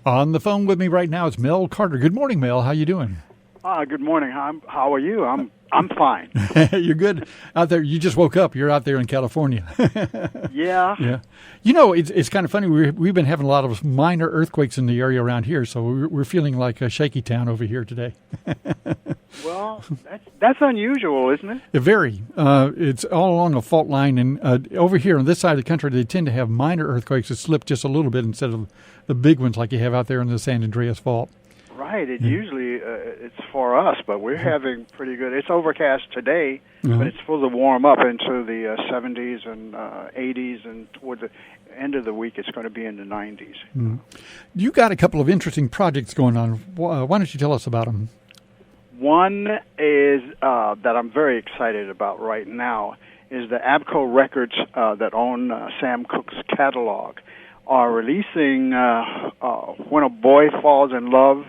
On the phone with me right now is Mel Carter. Good morning, Mel. How you doing? Good morning. How are you? I'm fine. You're good out there. You just woke up. You're out there in California. Yeah. Yeah. You know, it's kind of funny. We've been having a lot of minor earthquakes in the area around here, so we're feeling like a shaky town over here today. Well, that's unusual, isn't it? Very. It's all along a fault line, and over here on this side of the country, they tend to have minor earthquakes that slip just a little bit instead of the big ones like you have out there in the San Andreas Fault. Right. It usually it's for us, but we're having pretty good. It's overcast today, but it's supposed to warm up into the 70s and 80s, and toward the end of the week, it's going to be in the 90s. You got a couple of interesting projects going on. Why don't you tell us about them? One is that I'm very excited about right now is the Abco Records that own Sam Cooke's catalog are releasing When a Boy Falls in Love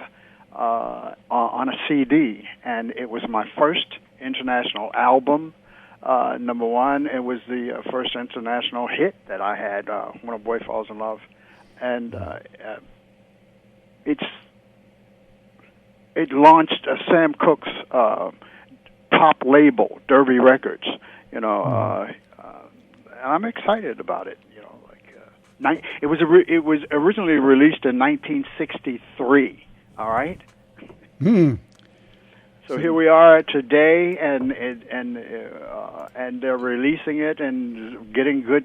on a CD, and it was my first international album. Number one, it was the first international hit that I had, When a Boy Falls in Love, and it launched Sam Cooke's top label, Derby Records. You know, and I'm excited about it. You know, like it was originally released in 1963. All right. So here we are today, and they're releasing it and getting good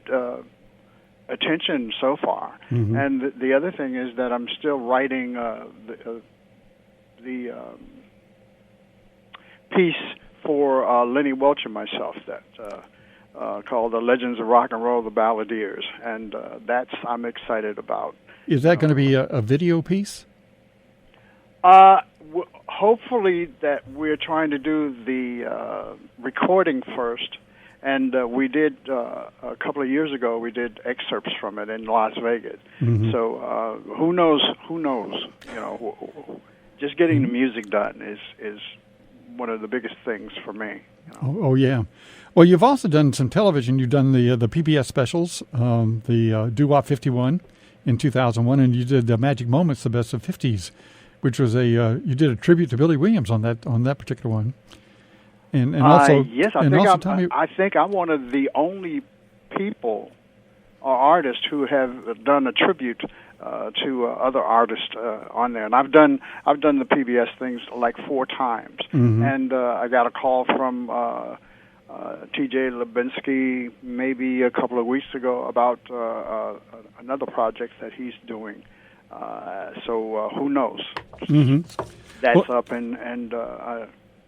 attention so far. And the other thing is that I'm still writing the piece for Lenny Welch and myself that called "The Legends of Rock and Roll: The Balladeers," and I'm excited about. Is that going to be a video piece? Hopefully that we're trying to do the recording first, and we did a couple of years ago. We did excerpts from it in Las Vegas. So who knows? You know, just getting the music done is one of the biggest things for me. You know? Oh yeah. Well, you've also done some television. You've done the PBS specials, the Doo-Wop 51 in 2001, and you did the Magic Moments, the Best of 50s. Which was you did a tribute to Billy Williams on that particular one, and also yes, I think I'm one of the only people or artists who have done a tribute to other artists on there, and I've done the PBS things like 4 times, and I got a call from T.J. Lubinsky maybe a couple of weeks ago about another project that he's doing. So who knows? That's up and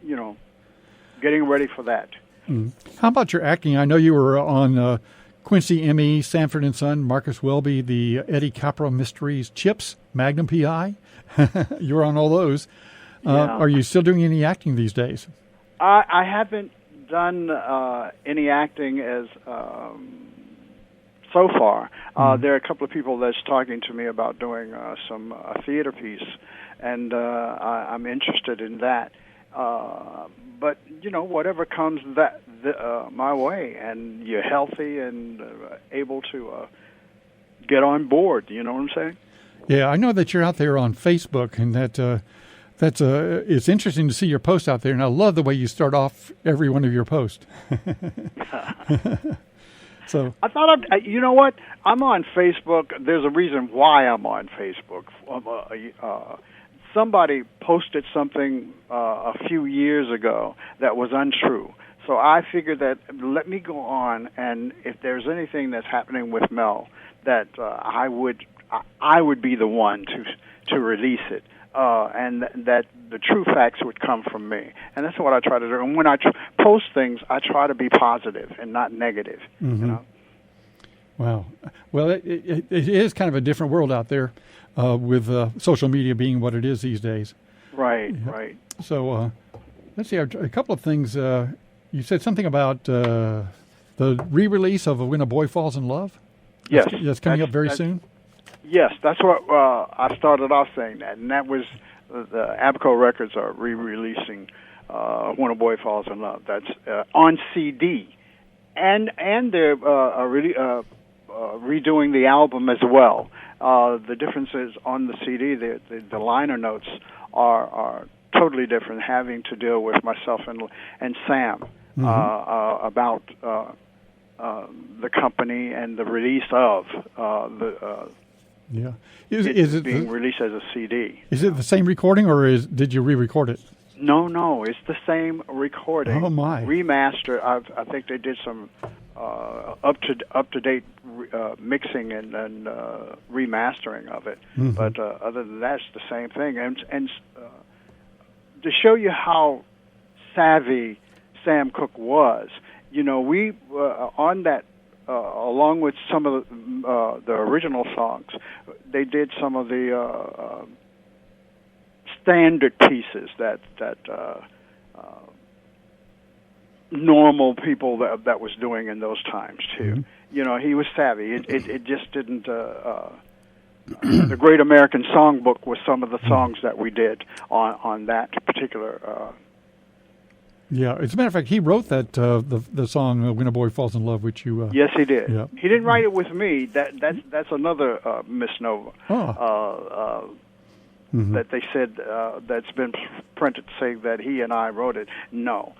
you know, getting ready for that. How about your acting? I know you were on Quincy M.E., Sanford and Son, Marcus Welby, the Eddie Capra Mysteries, Chips, Magnum P.I. You were on all those. Are you still doing any acting these days? I haven't done any acting as so far. There are a couple of people that's talking to me about doing some theater piece, and I'm interested in that. But you know, whatever comes my way, and you're healthy and able to get on board. You know what I'm saying? Yeah, I know that you're out there on Facebook, and that's it's interesting to see your post out there, and I love the way you start off every one of your posts. So I thought, you know what? I'm on Facebook. There's a reason why I'm on Facebook. Somebody posted something a few years ago that was untrue. So I figured that let me go on, and if there's anything that's happening with Mel, that I would be the one to release it. And that the true facts would come from me. And that's what I try to do. And when I post things, I try to be positive and not negative. You know? Wow. Well, it is kind of a different world out there with social media being what it is these days. Right, right. So let's see, a couple of things. You said something about the re-release of When a Boy Falls in Love? Yes. That's coming up very soon? Yes, that's what I started off saying that, and that was the Abco Records are re-releasing When a Boy Falls in Love. That's on CD, and they're redoing the album as well. The differences on the CD, the liner notes are totally different, having to deal with myself and Sam about the company and the release of is it being released as a CD. Is it the same recording, or did you re-record it? No, it's the same recording. Oh my! Remaster. I think they did some up to date mixing and remastering of it. But other than that, it's the same thing. And to show you how savvy Sam Cooke was, we on that. Along with some of the original songs, they did some of the standard pieces that normal people that was doing in those times too. He was savvy. It just didn't. The Great American Songbook was some of the songs that we did on that particular. Yeah, as a matter of fact, he wrote that the song "When a Boy Falls in Love," which you. Yes, he did. Yeah. He didn't write it with me. That's another misnomer. That they said that's been printed saying that he and I wrote it. No,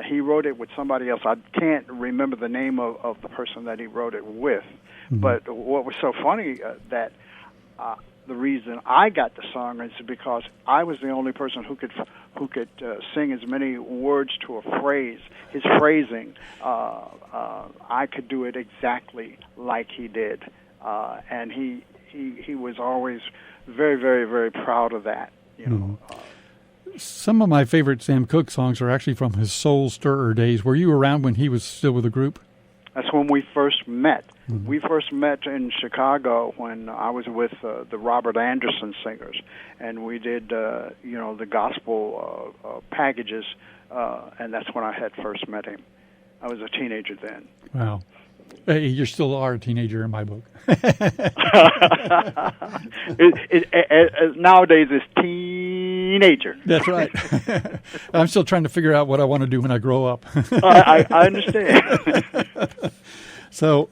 he wrote it with somebody else. I can't remember the name of the person that he wrote it with. But what was so funny that. The reason I got the song is because I was the only person who could sing as many words to a phrase. His phrasing, I could do it exactly like he did, and he was always very, very, very proud of that. Some of my favorite Sam Cooke songs are actually from his Soul Stirrer days. Were you around when he was still with the group? That's when we first met. We first met in Chicago when I was with the Robert Anderson Singers, and we did, the gospel packages, and that's when I had first met him. I was a teenager then. Wow. Hey, you still are a teenager in my book. Nowadays, it's teenager. That's right. I'm still trying to figure out what I want to do when I grow up. I understand. So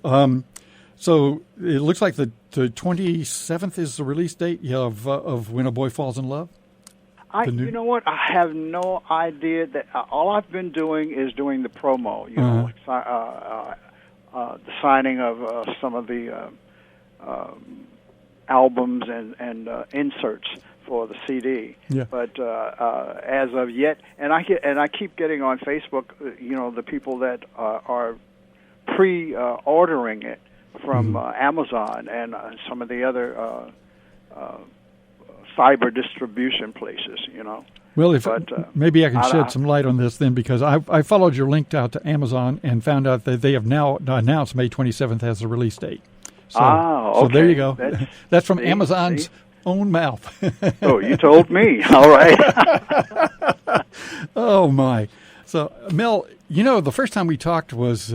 it looks like the 27th is the release date of When a Boy Falls in Love. You know what? I have no idea. That all I've been doing is doing the promo. The signing of some of the albums and inserts for the CD. Yeah. But as of yet, and I keep getting on Facebook, the people that are pre-ordering it from Amazon and some of the other cyber distribution places. Well, maybe I can shed some light on this then, because I followed your link out to Amazon and found out that they have now announced May 27th as the release date. So, okay. So there you go. That's from Amazon's own mouth. Oh, you told me. All right. Oh, my. So, Mel, the first time we talked was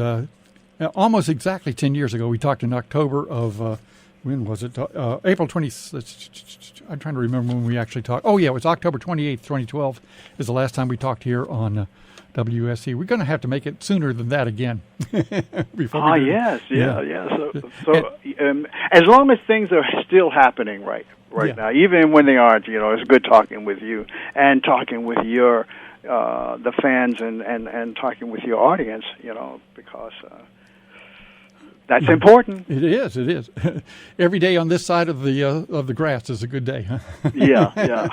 almost exactly 10 years ago. We talked in October of... when was it? April 20th. I'm trying to remember when we actually talked. Oh, yeah, it was October 28th, 2012 is the last time we talked here on WUSC. We're going to have to make it sooner than that again. Yes. So as long as things are still happening right now, even when they aren't, it's good talking with you and talking with your the fans and talking with your audience, because... that's important. It is. Every day on this side of the grass is a good day, huh? Yeah. I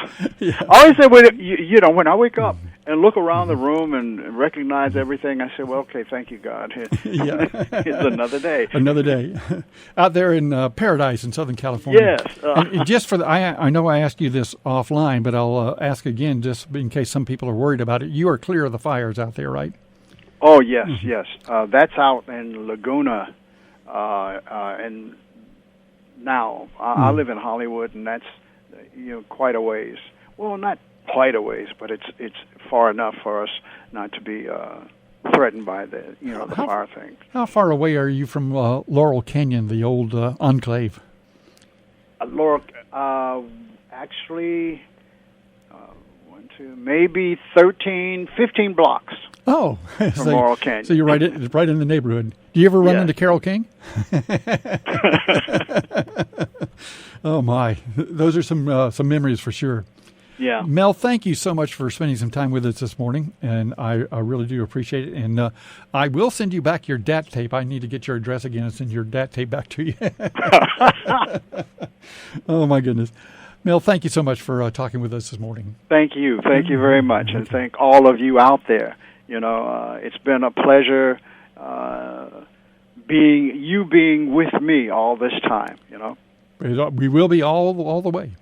always say, when I wake up and look around the room and recognize everything, I say, well, okay, thank you, God. It's another day. Another day. Out there in Paradise in Southern California. Yes. And just for I know I asked you this offline, but I'll ask again just in case some people are worried about it. You are clear of the fires out there, right? Oh, yes. That's out in Laguna. And now I live in Hollywood, and that's quite a ways. Well, not quite a ways, but it's far enough for us not to be threatened by the fire thing. How far away are you from Laurel Canyon, the old enclave? Laurel, actually, maybe 13, 15 blocks. Oh, from Laurel Canyon. So you're right in the neighborhood. Do you ever run into Carole King? Oh my, those are some memories for sure. Yeah. Mel, thank you so much for spending some time with us this morning, and I really do appreciate it. And I will send you back your DAT tape. I need to get your address again and send your DAT tape back to you. Oh, my goodness. Mel, thank you so much for talking with us this morning. Thank you. Thank you very much, and thank all of you out there. It's been a pleasure being with me all this time, We will be all the way.